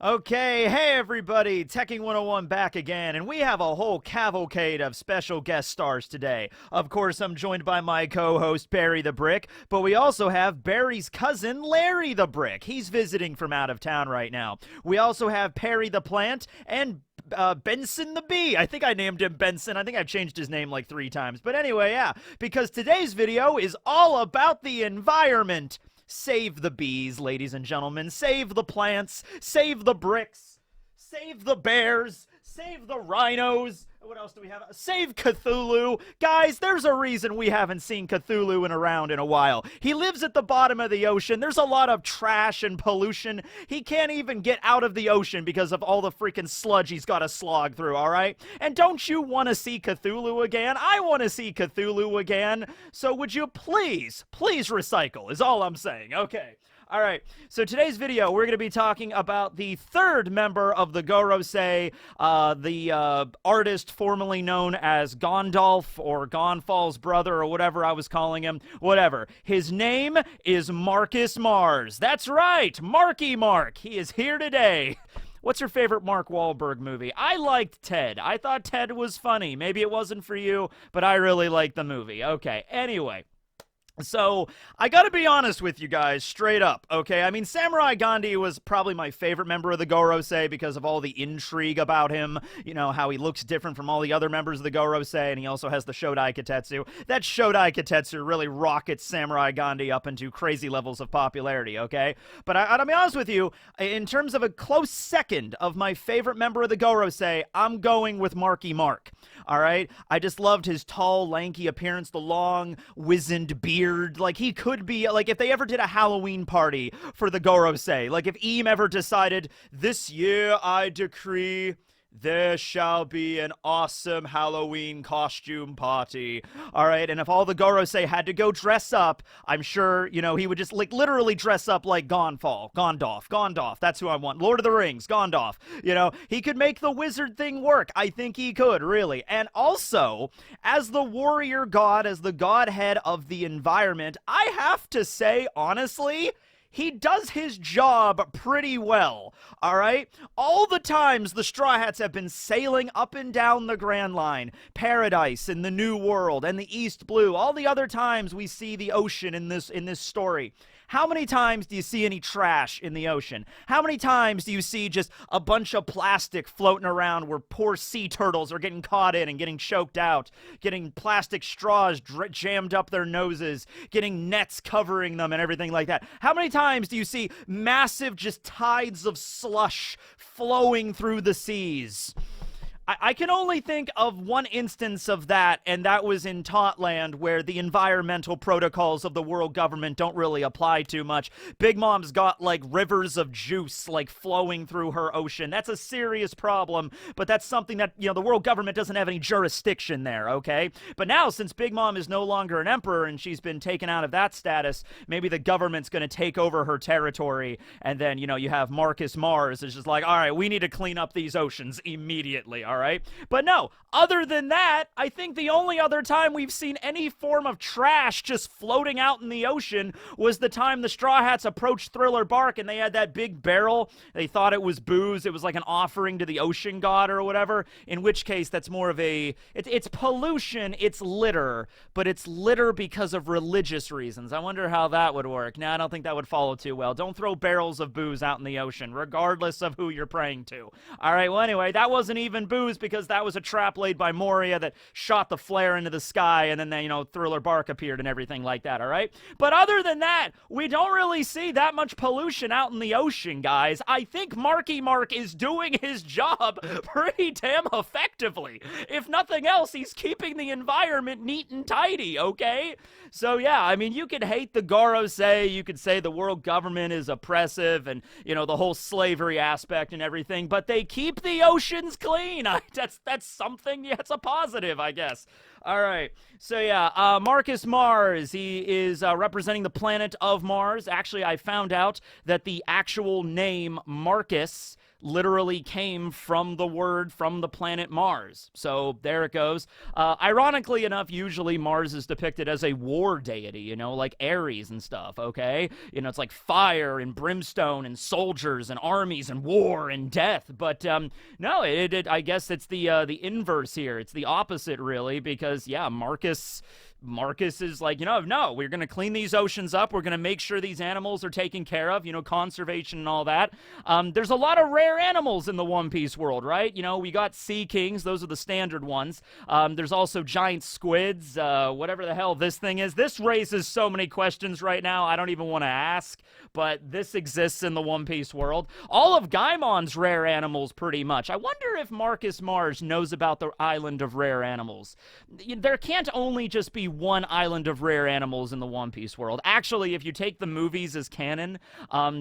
Okay, hey everybody, Teching 101 back again, and we have a whole cavalcade of special guest stars today. Of course, I'm joined by my co-host Barry the Brick, but we also have Barry's cousin Larry the Brick. He's visiting from out of town right now. We also have Perry the Plant and Benson the Bee. I think I named him Benson. I think I've changed his name like 3 times. But anyway, yeah, because today's video is all about the environment. Save the bees, ladies and gentlemen. Save the plants. Save the bricks. Save the bears. Save the rhinos. What else do we have? Save Cthulhu. Guys, there's a reason we haven't seen Cthulhu around in a while. He lives at the bottom of the ocean. There's a lot of trash and pollution. He can't even get out of the ocean because of all the freaking sludge he's got to slog through, all right? And don't you want to see Cthulhu again? I want to see Cthulhu again. So would you please recycle is all I'm saying. Okay. All right, so today's video, we're going to be talking about the 3rd member of the Gorosei, the artist formerly known as Gandalf or Gonfal's brother or whatever I was calling him, whatever. His name is Marcus Mars. That's right, Marky Mark. He is here today. What's your favorite Mark Wahlberg movie? I liked Ted. I thought Ted was funny. Maybe it wasn't for you, but I really liked the movie. Okay, anyway. So, I gotta be honest with you guys, straight up, okay? I mean, Samurai Gandhi was probably my favorite member of the Gorosei because of all the intrigue about him. You know, how he looks different from all the other members of the Gorosei, and he also has the Shodai Kitetsu. That Shodai Kitetsu really rockets Samurai Gandhi up into crazy levels of popularity, okay? But I gotta be honest with you, in terms of a close second of my favorite member of the Gorosei, I'm going with Marky Mark, alright? I just loved his tall, lanky appearance, the long, wizened beard. Like, he could be, like, if they ever did a Halloween party for the Gorosei, like, if Eam ever decided, this year I decree there shall be an awesome Halloween costume party, alright, and if all the Gorosei had to go dress up, I'm sure, you know, he would just, like, literally dress up like Gandalf, that's who I want, Lord of the Rings, Gandalf, you know, he could make the wizard thing work, I think he could, really, and also, as the warrior god, as the godhead of the environment, I have to say, honestly, he does his job pretty well, alright? All the times the Straw Hats have been sailing up and down the Grand Line, Paradise and the New World and the East Blue, all the other times we see the ocean in this story. How many times do you see any trash in the ocean? How many times do you see just a bunch of plastic floating around where poor sea turtles are getting caught in and getting choked out, getting plastic straws jammed up their noses, getting nets covering them and everything like that? How many times do you see massive just tides of slush flowing through the seas? I can only think of one instance of that, and that was in Totland, where the environmental protocols of the world government don't really apply too much. Big Mom's got, like, rivers of juice, like, flowing through her ocean. That's a serious problem, but that's something that, you know, the world government doesn't have any jurisdiction there, okay? But now, since Big Mom is no longer an emperor and she's been taken out of that status, maybe the government's gonna take over her territory, and then, you know, you have Marcus Mars is just like, all right, we need to clean up these oceans immediately, all right? But no, other than that, I think the only other time we've seen any form of trash just floating out in the ocean was the time the Straw Hats approached Thriller Bark and they had that big barrel. They thought it was booze. It was like an offering to the ocean god or whatever, in which case that's more of a, it's pollution, it's litter, but it's litter because of religious reasons. I wonder how that would work. Nah, I don't think that would follow too well. Don't throw barrels of booze out in the ocean, regardless of who you're praying to. All right, well, anyway, that wasn't even booze because that was a trap laid by Moria that shot the flare into the sky, and then, you know, Thriller Bark appeared and everything like that, all right? But other than that, we don't really see that much pollution out in the ocean, guys. I think Marky Mark is doing his job pretty damn effectively. If nothing else, he's keeping the environment neat and tidy, okay? So, yeah, I mean, you could hate the Gorosei, you could say the world government is oppressive and, you know, the whole slavery aspect and everything, but they keep the oceans clean. That's something, yeah, it's a positive, I guess. All right. So yeah, Marcus Mars. He is representing the planet of Mars. Actually, I found out that the actual name Marcus literally came from the word from the planet Mars. So there it goes. Ironically enough, usually Mars is depicted as a war deity, like Ares and stuff, okay? It's like fire and brimstone and soldiers and armies and war and death. But no, I guess it's the inverse here. It's the opposite, really, because, yeah, Marcus is like, no, we're going to clean these oceans up. We're going to make sure these animals are taken care of, conservation and all that. There's a lot of rare animals in the One Piece world, right? We got sea kings. Those are the standard ones. There's also giant squids, whatever the hell this thing is. This raises so many questions right now. I don't even want to ask, but this exists in the One Piece world. All of Gaimon's rare animals, pretty much. I wonder if Marcus Mars knows about the island of rare animals. There can't only just be one island of rare animals in the One Piece world. Actually, if you take the movies as canon,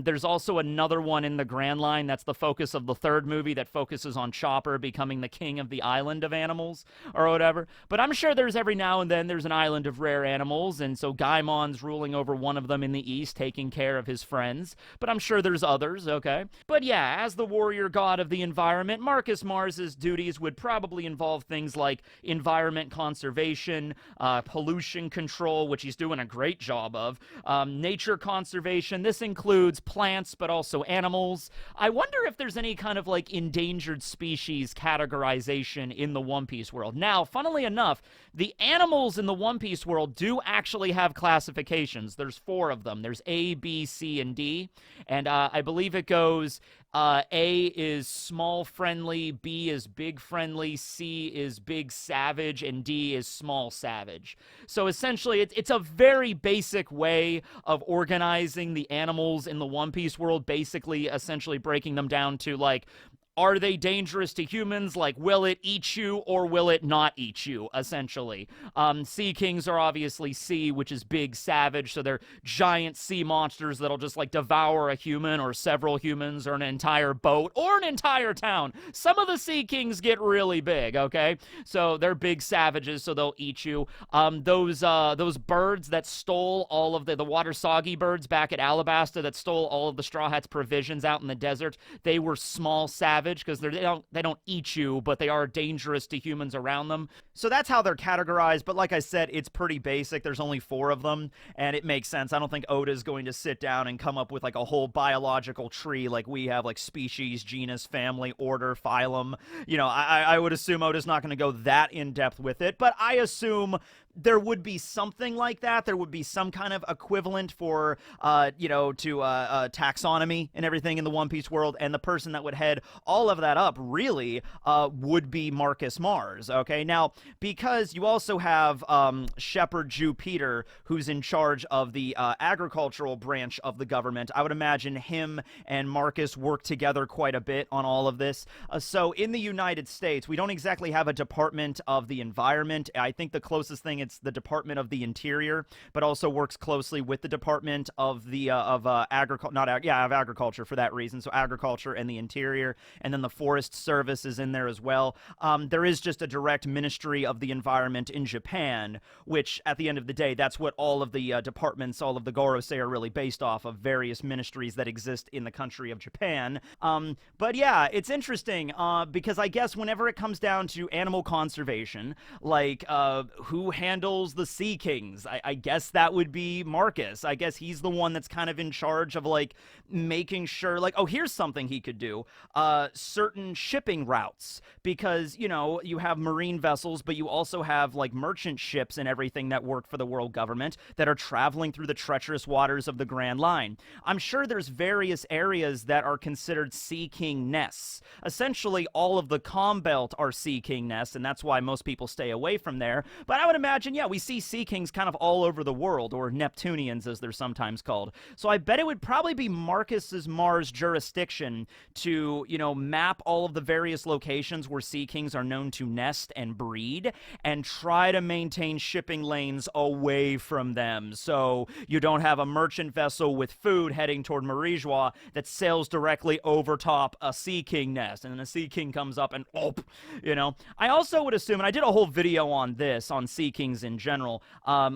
there's also another one in the Grand Line. That's the focus of the third movie that focuses on Chopper becoming the king of the island of animals or whatever. But I'm sure there's every now and then there's an island of rare animals, and so Gaimon's ruling over one of them in the east, taking care of his friends. But I'm sure there's others, okay? But yeah, as the warrior god of the environment, Marcus Mars's duties would probably involve things like environment conservation, pollution control, which he's doing a great job of, nature conservation. This includes plants, but also animals. I wonder if there's any kind of like endangered species categorization in the One Piece world. Now, funnily enough, the animals in the One Piece world do actually have classifications. There's 4 of them. There's A, B, C, and D. And I believe it goes A is small friendly, B is big friendly, C is big savage, and D is small savage. So essentially, it's a very basic way of organizing the animals in the One Piece world, basically, essentially breaking them down to, like, are they dangerous to humans? Like, will it eat you or will it not eat you, essentially? Sea kings are obviously sea, which is big, savage, so they're giant sea monsters that'll just, like, devour a human or several humans or an entire boat or an entire town. Some of the sea kings get really big, okay? So they're big savages, so they'll eat you. Those birds that stole all of the water-soggy birds back at Alabasta that stole all of the Straw Hats' provisions out in the desert, they were small savages, because they don't eat you, but they are dangerous to humans around them. So that's how they're categorized, but like I said, it's pretty basic. There's only 4 of them, and it makes sense. I don't think Oda's going to sit down and come up with like a whole biological tree like we have, like species, genus, family, order, phylum. I would assume Oda's not going to go that in-depth with it, but I assume there would be something like that. There would be some kind of equivalent for, taxonomy and everything in the One Piece world, and the person that would head all of that up, really, would be Marcus Mars, okay? Now, because you also have Shepherd Jew Peter, who's in charge of the agricultural branch of the government, I would imagine him and Marcus work together quite a bit on all of this. So in the United States, we don't exactly have a Department of the Environment. I think the closest thing, it's the Department of the Interior, but also works closely with the Department of the agriculture for that reason. So agriculture and the Interior, and then the Forest Service is in there as well. There is just a direct Ministry of the Environment in Japan, which at the end of the day, that's what all of the departments, all of the Gorosei are really based off of, various ministries that exist in the country of Japan. But yeah, it's interesting because I guess whenever it comes down to animal conservation, like who handles the Sea Kings, I guess that would be Marcus. I guess he's the one that's kind of in charge of like making sure, like, oh, here's something he could do. Certain shipping routes, because, you have marine vessels, but you also have like merchant ships and everything that work for the world government that are traveling through the treacherous waters of the Grand Line. I'm sure there's various areas that are considered Sea King nests. Essentially, all of the Calm Belt are Sea King nests, and that's why most people stay away from there. But I would imagine imagine, yeah, we see sea kings kind of all over the world, or Neptunians as they're sometimes called. So I bet it would probably be Marcus's Mars jurisdiction to, map all of the various locations where sea kings are known to nest and breed, and try to maintain shipping lanes away from them. So you don't have a merchant vessel with food heading toward Marijois that sails directly over top a sea king nest, and then a sea king comes up and I also would assume, and I did a whole video on this, on sea kings in general,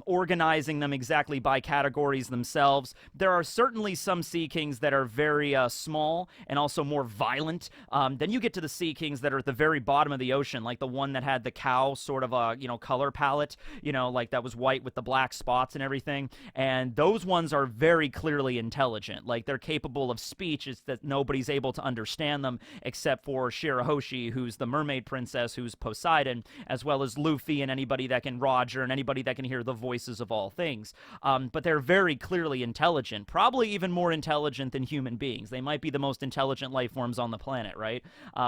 organizing them exactly by categories themselves. There are certainly some sea kings that are very small and also more violent. Then you get to the sea kings that are at the very bottom of the ocean, like the one that had the cow sort of a color palette, like that was white with the black spots and everything. And those ones are very clearly intelligent. Like, they're capable of speech. It's that nobody's able to understand them except for Shirahoshi, who's the mermaid princess, who's Poseidon, as well as Luffy and anybody that can Roger and anybody that can hear the voices of all things. But they're very clearly intelligent, probably even more intelligent than human beings. They might be the most intelligent life forms on the planet, right?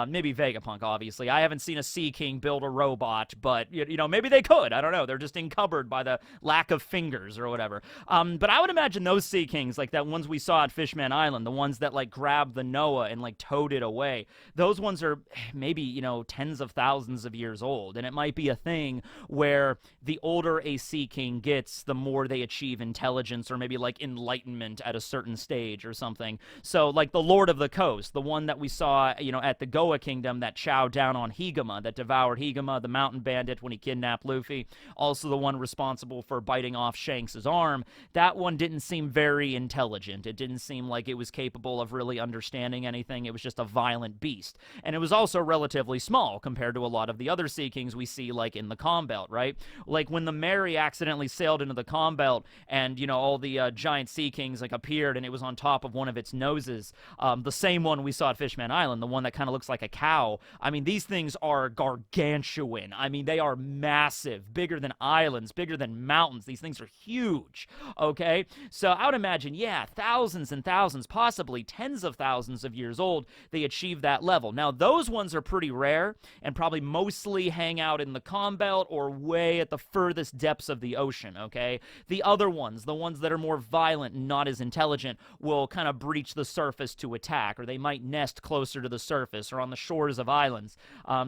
Maybe Vegapunk, obviously. I haven't seen a sea king build a robot, but, maybe they could. I don't know. They're just encumbered by the lack of fingers or whatever. But I would imagine those sea kings, like that ones we saw at Fishman Island, the ones that, like, grabbed the Noah and, like, towed it away, those ones are maybe, tens of thousands of years old. And it might be a thing where the older a sea king gets, the more they achieve intelligence or maybe, like, enlightenment at a certain stage or something. So, like, the Lord of the Coast, the one that we saw, at the Goa Kingdom that chowed down on Higama, that devoured Higama, the mountain bandit, when he kidnapped Luffy, also the one responsible for biting off Shanks' arm, that one didn't seem very intelligent. It didn't seem like it was capable of really understanding anything. It was just a violent beast. And it was also relatively small compared to a lot of the other sea kings we see, like, in the Calm Belt, right? Like, when the Mary accidentally sailed into the Calm Belt and, all the giant sea kings, like, appeared and it was on top of one of its noses, the same one we saw at Fishman Island, the one that kind of looks like a cow. I mean, these things are gargantuan. I mean, they are massive, bigger than islands, bigger than mountains. These things are huge, okay? So I would imagine, yeah, thousands and thousands, possibly tens of thousands of years old, they achieve that level. Now, those ones are pretty rare and probably mostly hang out in the Calm Belt or way at the furthest depths of the ocean, okay? The other ones, the ones that are more violent and not as intelligent, will kind of breach the surface to attack, or they might nest closer to the surface or on the shores of islands.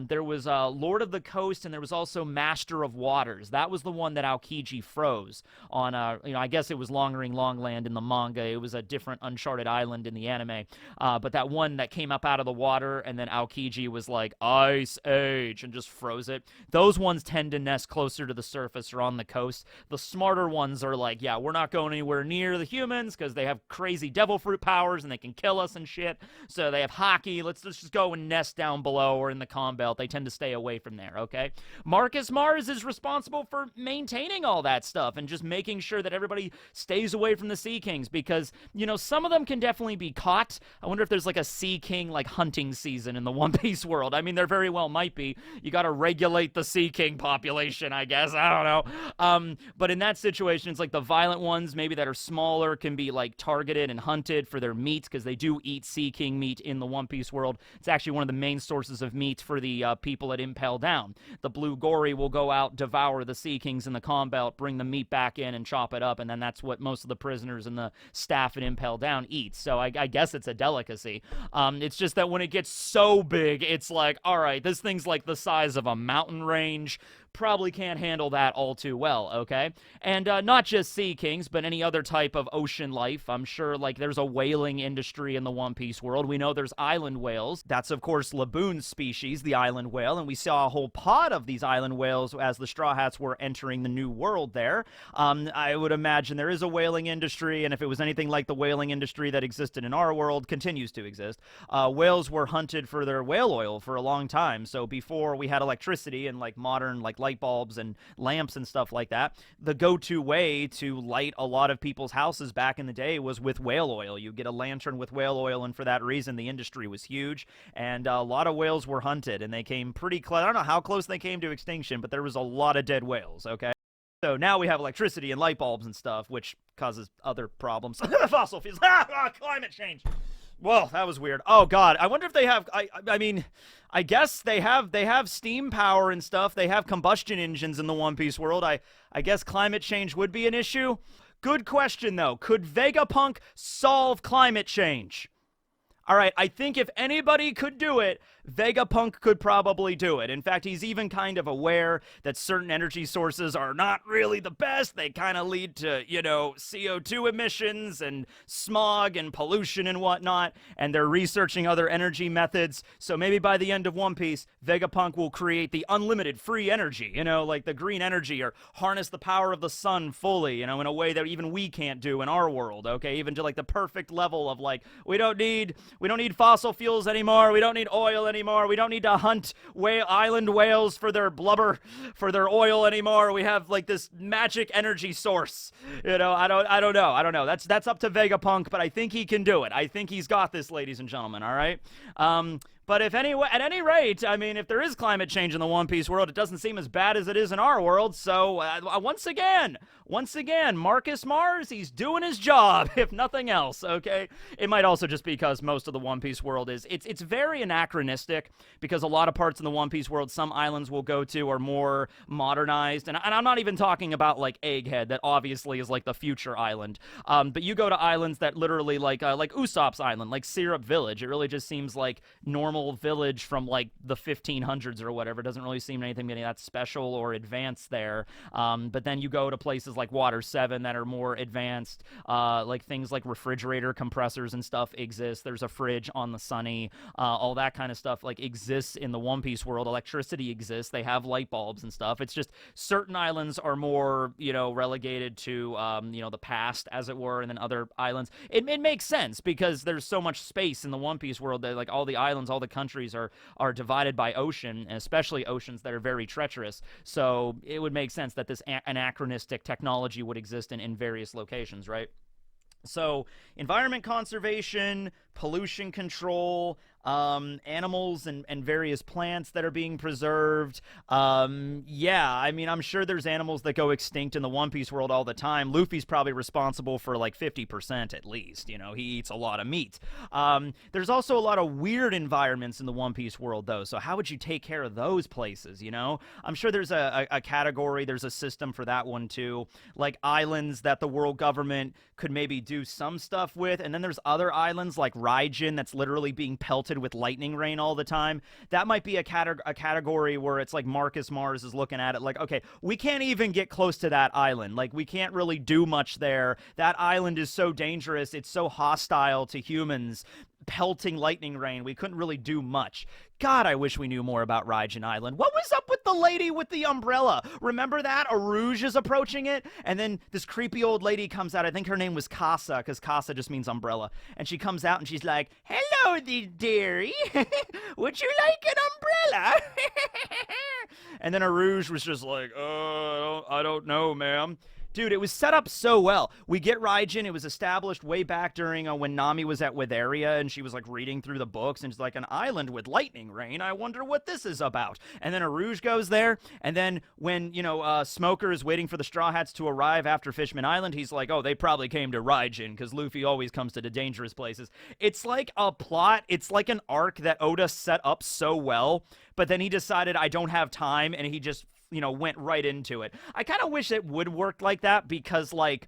There was Lord of the Coast, and there was also Master of Waters. That was the one that Aokiji froze on, I guess it was Long Ring Long Land in the manga. It was a different uncharted island in the anime. But that one that came up out of the water, and then Aokiji was like, Ice Age, and just froze it. Those ones tend to nest closer to the surface or on the coast. The smarter ones are like, yeah, we're not going anywhere near the humans because they have crazy devil fruit powers and they can kill us and shit. So they have hockey. Let's just go and nest down below or in the Calm Belt. They tend to stay away from there, okay? Marcus Mars is responsible for maintaining all that stuff and just making sure that everybody stays away from the Sea Kings because, some of them can definitely be caught. I wonder if there's like a Sea King, like, hunting season in the One Piece world. I mean, there very well might be. You got to regulate the Sea King population, I guess. I don't know. But in that situation, it's like the violent ones, maybe that are smaller, can be, like, targeted and hunted for their meat because they do eat Sea King meat in the One Piece world. It's actually one of the main sources of meat for the people at Impel Down. The Blue Gory will go out, devour the Sea Kings in the Calm Belt, bring the meat back in and chop it up, and then that's what most of the prisoners and the staff at Impel Down eat. So I guess it's a delicacy. It's just that when it gets so big, it's like, all right, this thing's like the size of a mountain range. Probably can't handle that all too well, okay? And not just sea kings, but any other type of ocean life. I'm sure, like, there's a whaling industry in the One Piece world. We know there's island whales. That's, of course, Laboon's species, the island whale, and we saw a whole pod of these island whales as the Straw Hats were entering the New World there. I would imagine there is a whaling industry, and if it was anything like the whaling industry that existed in our world, continues to exist, whales were hunted for their whale oil for a long time. So before we had electricity and, like, modern, like, light bulbs and lamps and stuff like that, the go-to way to light a lot of people's houses back in the day was with whale oil. You get a lantern with whale oil, and for that reason, the industry was huge, and a lot of whales were hunted, and they came pretty close. I don't know how close they came to extinction, but there was a lot of dead whales, okay? So now we have electricity and light bulbs and stuff, which causes other problems. Fossil fuels. Climate change. Well, that was weird. Oh God, I wonder if they have. I mean, I guess they have steam power and stuff. They have combustion engines in the One Piece world. I guess climate change would be an issue. Good question though. Could Vegapunk solve climate change? All right, I think if anybody could do it, Vegapunk could probably do it. In fact, he's even kind of aware that certain energy sources are not really the best. They kind of lead to, CO2 emissions and smog and pollution and whatnot. And they're researching other energy methods. So maybe by the end of One Piece, Vegapunk will create the unlimited free energy, like the green energy, or harness the power of the sun fully, in a way that even we can't do in our world, okay? Even to like the perfect level of like, we don't need fossil fuels anymore. We don't need oil anymore. We don't need to hunt island whales for their blubber, for their oil anymore. We have like this magic energy source. I don't know. That's up to Vegapunk, but I think he can do it. I think he's got this, ladies and gentlemen. All right. But at any rate, I mean, if there is climate change in the One Piece world, it doesn't seem as bad as it is in our world. So once again, Marcus Mars, he's doing his job, if nothing else. Okay, it might also just be because most of the One Piece world it's very anachronistic, because a lot of parts in the One Piece world, some islands we'll go to are more modernized, and I'm not even talking about like Egghead, that obviously is like the future island. But you go to islands that literally like Usopp's Island, like Syrup Village. It really just seems like normal village from like the 1500s or whatever. It doesn't really seem anything that special or advanced there. But then you go to places like Water 7 that are more advanced, like things like refrigerator compressors and stuff exist. There's a fridge on the Sunny, all that kind of stuff like exists in the One Piece world. Electricity exists. They have light bulbs and stuff. It's just certain islands are more, relegated to, the past, as it were, and then other islands. It makes sense because there's so much space in the One Piece world that like all the islands, all the countries are divided by ocean, and especially oceans that are very treacherous. So it would make sense that this anachronistic technology would exist in various locations, right? So environment conservation, pollution control, animals and various plants that are being preserved. Yeah, I mean, I'm sure there's animals that go extinct in the One Piece world all the time. Luffy's probably responsible for like 50% at least. He eats a lot of meat. There's also a lot of weird environments in the One Piece world, though. So how would you take care of those places, I'm sure there's a category, there's a system for that one, too. Like islands that the world government could maybe do some stuff with. And then there's other islands like Raijin that's literally being pelted with lightning rain all the time. That might be a category where it's like Marcus Mars is looking at it like, okay, we can't even get close to that island. Like, we can't really do much there. That island is so dangerous. It's so hostile to humans. Pelting lightning rain. We couldn't really do much. God, I wish we knew more about Raijin Island. What was up with the lady with the umbrella? Remember that? A Rouge is approaching it, and then this creepy old lady comes out. I think her name was Casa, because Casa just means umbrella. And she comes out and she's like, "Hello, dearie. Would you like an umbrella?" And then a Rouge was just like, I don't know, ma'am. Dude, it was set up so well. We get Raijin. It was established way back during when Nami was at Witheria, and she was like reading through the books, and she's like, an island with lightning rain. I wonder what this is about. And then a Rouge goes there, and then when, Smoker is waiting for the Straw Hats to arrive after Fishman Island, he's like, oh, they probably came to Raijin, because Luffy always comes to the dangerous places. It's like a plot. It's like an arc that Oda set up so well, but then he decided, I don't have time, and he just went right into it. I kind of wish it would work like that, because we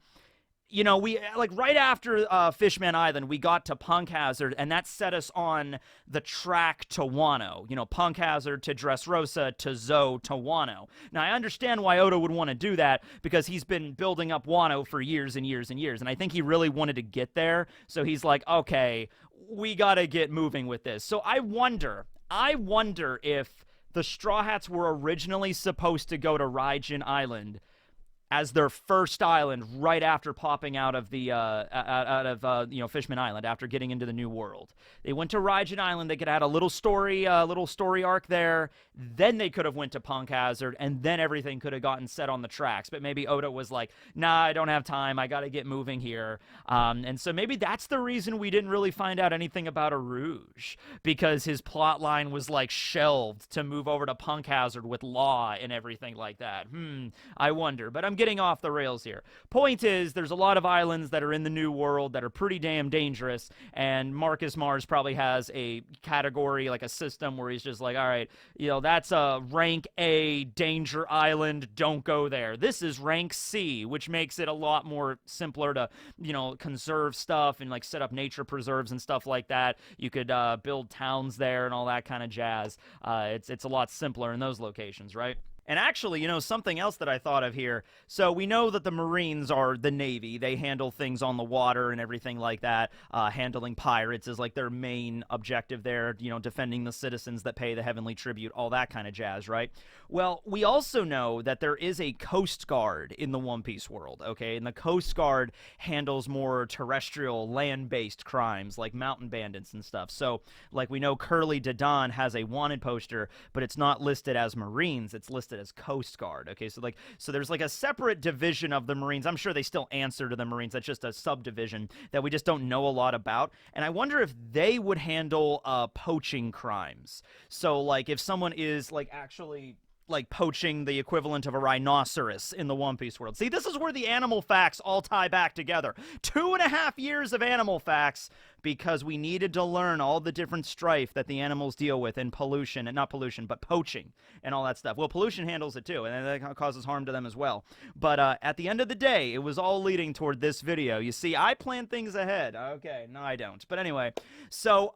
right after Fishman Island, we got to Punk Hazard, and that set us on the track to Wano. Punk Hazard to Dressrosa to Zoe to Wano. Now, I understand why Oda would want to do that, because he's been building up Wano for years and years and years, and I think he really wanted to get there, so he's like, okay, we got to get moving with this. So I wonder if the Straw Hats were originally supposed to go to Raijin Island as their first island right after popping out of the Fishman Island, after getting into the New World. They went to Raijin Island. They could add a little story arc there. Then they could have went to Punk Hazard, and then everything could have gotten set on the tracks. But maybe Oda was like, nah, I don't have time. I got to get moving here. And so maybe that's the reason we didn't really find out anything about a Rouge, because his plot line was like shelved to move over to Punk Hazard with Law and everything like that. I wonder. But I'm getting off the rails here. Point is, there's a lot of islands that are in the New World that are pretty damn dangerous, and Marcus Mars probably has a category, like a system where he's just like, all right, that's a rank A danger island, don't go there. This is rank C, which makes it a lot more simpler to, conserve stuff and like set up nature preserves and stuff like that. You could build towns there and all that kind of jazz. It's a lot simpler in those locations, right? And actually, something else that I thought of here. So we know that the Marines are the Navy. They handle things on the water and everything like that. Handling pirates is like their main objective there, defending the citizens that pay the heavenly tribute, all that kind of jazz, right? Well, we also know that there is a Coast Guard in the One Piece world, okay? And the Coast Guard handles more terrestrial, land-based crimes like mountain bandits and stuff. So, like we know Curly Dadan has a wanted poster, but it's not listed as Marines. It's listed as Coast Guard. Okay, so there's like a separate division of the Marines. I'm sure they still answer to the Marines. That's just a subdivision that we just don't know a lot about. And I wonder if they would handle poaching crimes. So like if someone is like actually like poaching the equivalent of a rhinoceros in the One Piece world. See, this is where the animal facts all tie back together. 2.5 years of animal facts because we needed to learn all the different strife that the animals deal with in pollution, and not pollution, but poaching and all that stuff. Well, pollution handles it too, and that causes harm to them as well. But at the end of the day, it was all leading toward this video. You see, I plan things ahead. Okay, no, I don't. But anyway, so,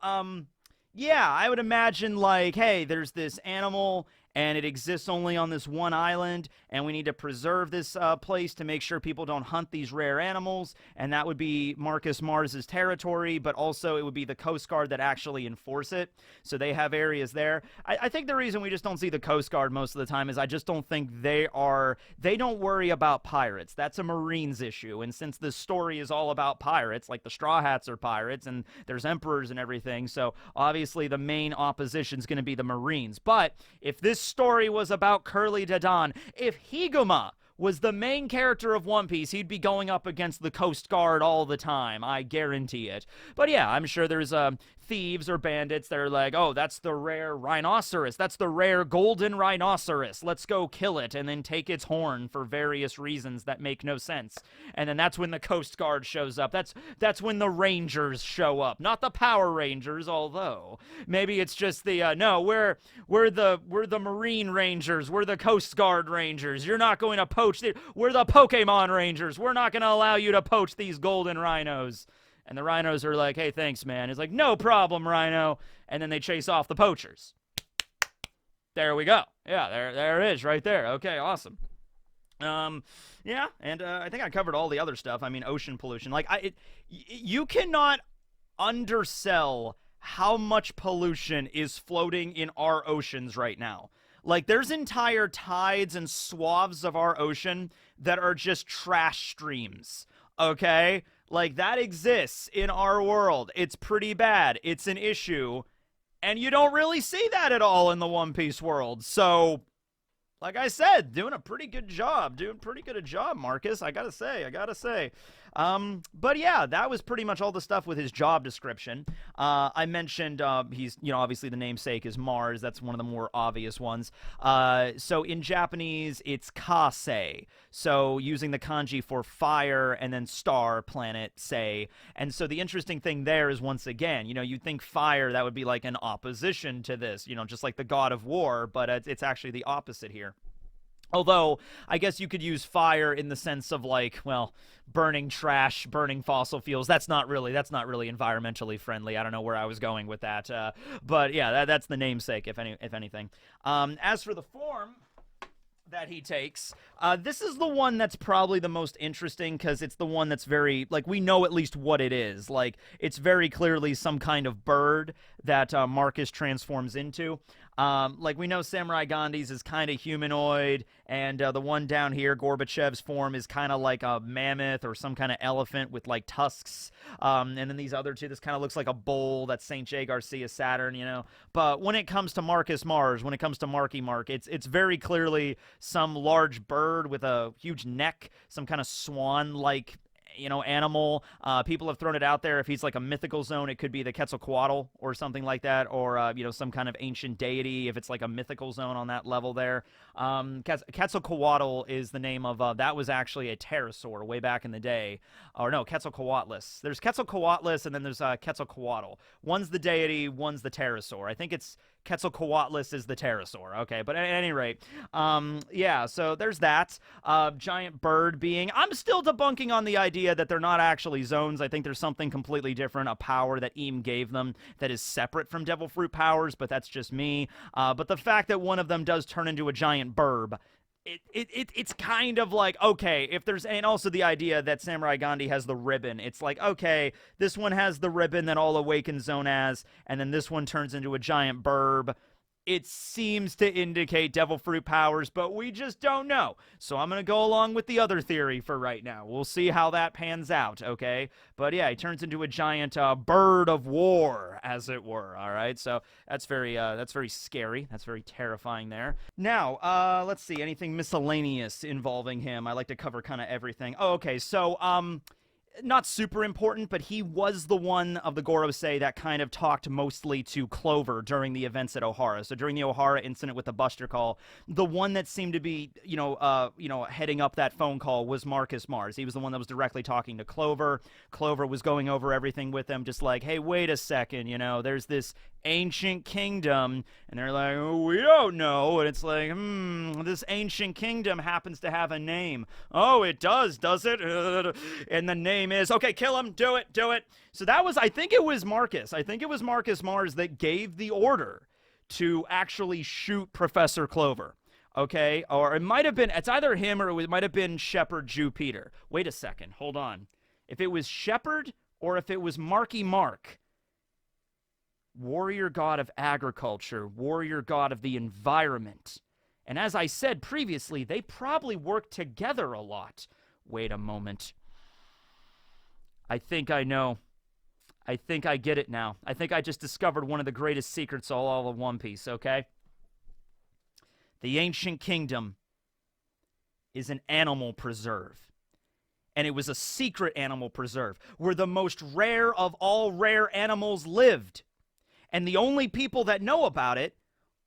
yeah, I would imagine, like, hey, there's this animal, and it exists only on this one island, and we need to preserve this place to make sure people don't hunt these rare animals, and that would be Marcus Mars's territory, but also it would be the Coast Guard that actually enforce it, so they have areas there. I think the reason we just don't see the Coast Guard most of the time is I just don't think they don't worry about pirates. That's a Marines issue, and since this story is all about pirates, like the Straw Hats are pirates, and there's emperors and everything, so obviously the main opposition is going to be the Marines. But if this story was about Curly Dadan, if Higuma was the main character of One Piece, he'd be going up against the Coast Guard all the time. I guarantee it. But yeah, I'm sure there's thieves or bandits that are like, oh, that's the rare rhinoceros. That's the rare golden rhinoceros. Let's go kill it and then take its horn for various reasons that make no sense. And then that's when the Coast Guard shows up. That's when the Rangers show up. Not the Power Rangers, although maybe it's just the no, we're the Marine Rangers. We're the Coast Guard Rangers. You're not going to poach. We're the Pokemon Rangers. We're not going to allow you to poach these golden rhinos. And the rhinos are like, hey, thanks, man. It's like, no problem, rhino. And then they chase off the poachers. There we go. Yeah, there it is right there. Okay, awesome. Yeah, and I think I covered all the other stuff. I mean, ocean pollution. Like, you cannot undersell how much pollution is floating in our oceans right now. Like, there's entire tides and swaths of our ocean that are just trash streams, okay? Like, that exists in our world. It's pretty bad. It's an issue. And you don't really see that at all in the One Piece world. So, like I said, doing a pretty good job. Doing pretty good a job, Marcus. I gotta say. But yeah, that was pretty much all the stuff with his job description. I mentioned he's, obviously the namesake is Mars. That's one of the more obvious ones. So in Japanese, it's Kase. So using the kanji for fire and then star, planet, sei. And so the interesting thing there is, once again, you'd think fire, that would be like an opposition to this, just like the god of war, but it's actually the opposite here. Although, I guess you could use fire in the sense of, like, well, burning trash, burning fossil fuels. That's not really environmentally friendly. I don't know where I was going with that. But yeah, that's the namesake, if anything. As for the form that he takes, this is the one that's probably the most interesting, because it's the one that's very, like, we know at least what it is. Like, it's very clearly some kind of bird that Marcus transforms into. Like, we know Samurai Gandhi's is kind of humanoid, and the one down here, Gorbachev's form, is kind of like a mammoth or some kind of elephant with, like, tusks. And then these other two, this kind of looks like a bull. That's St. J. Garcia Saturn, But when it comes to Marcus Mars, when it comes to Marky Mark, it's very clearly some large bird with a huge neck, some kind of swan-like animal. People have thrown it out there. If he's like a mythical zone, it could be the Quetzalcoatl or something like that, or some kind of ancient deity. If it's like a mythical zone on that level there, Quetzalcoatl is the name of that was actually a pterosaur way back in the day, or no, Quetzalcoatlus. There's Quetzalcoatlus, and then there's Quetzalcoatl. One's the deity, one's the pterosaur. I think it's Quetzalcoatlus is the pterosaur. Okay, but at any rate, yeah, so there's that. Giant bird being. I'm still debunking on the idea that they're not actually zones. I think there's something completely different, a power that Eam gave them that is separate from Devil Fruit powers, but that's just me. But the fact that one of them does turn into a giant burb, it's kind of like, okay, if there's, and also the idea that Samurai Gandhi has the ribbon, it's like, okay, this one has the ribbon that all Awakened Zone has, and then this one turns into a giant burb. It seems to indicate Devil Fruit powers, but we just don't know. So I'm going to go along with the other theory for right now. We'll see how that pans out, okay? But yeah, he turns into a giant bird of war, as it were, all right? So that's very scary. That's very terrifying there. Now, let's see, anything miscellaneous involving him? I like to cover kind of everything. Oh, okay, so, not super important, but he was the one of the Gorosei that kind of talked mostly to Clover during the events at Ohara. So during the Ohara incident with the Buster Call, the one that seemed to be, heading up that phone call was Marcus Mars. He was the one that was directly talking to Clover. Clover was going over everything with him, just like, hey, wait a second, there's this ancient kingdom, and they're like, oh, we don't know, and it's like, this ancient kingdom happens to have a name. Oh, it does it? And the name is, okay, kill him, do it. So that was, I think it was Marcus Mars that gave the order to actually shoot Professor Clover. Okay, or it might have been, it's either him or it might have been Shepard Jew Peter. Wait a second, hold on. If it was Shepard or if it was Marky Mark, warrior god of agriculture, warrior god of the environment. And as I said previously, they probably work together a lot. Wait a moment. I think I know. I think I get it now. I think I just discovered one of the greatest secrets of all of One Piece, okay? The Ancient Kingdom is an animal preserve. And it was a secret animal preserve where the most rare of all rare animals lived. And the only people that know about it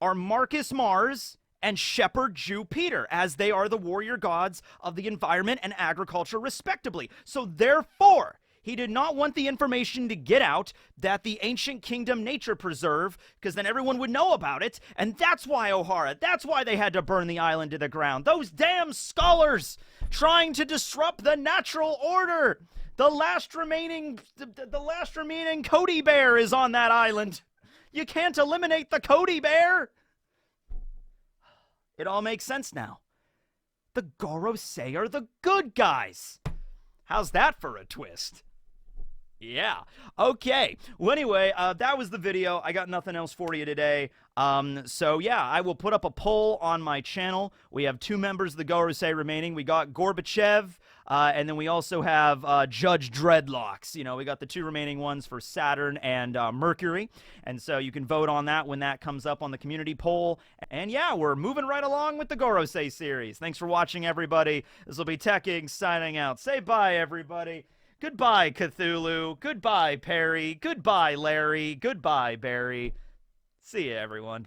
are Marcus Mars and Shepard Jew Peter, as they are the warrior gods of the environment and agriculture, respectively. So therefore, he did not want the information to get out that the Ancient Kingdom Nature Preserve, because then everyone would know about it, and that's why Ohara, that's why they had to burn the island to the ground. Those damn scholars trying to disrupt the natural order. The last remaining Cody Bear is on that island. You can't eliminate the Cody Bear. It all makes sense now. The Gorosei are the good guys. How's that for a twist? Yeah. Okay. Well, anyway, that was the video. I got nothing else for you today. So yeah, I will put up a poll on my channel. We have 2 members of the Gorosei remaining. We got Gorbachev, and then we also have Judge Dreadlocks. We got the 2 remaining ones for Saturn and Mercury. And so you can vote on that when that comes up on the community poll. And yeah, we're moving right along with the Gorosei series. Thanks for watching, everybody. This will be Teching signing out. Say bye, everybody. Goodbye, Cthulhu. Goodbye, Perry. Goodbye, Larry. Goodbye, Barry. See ya, everyone.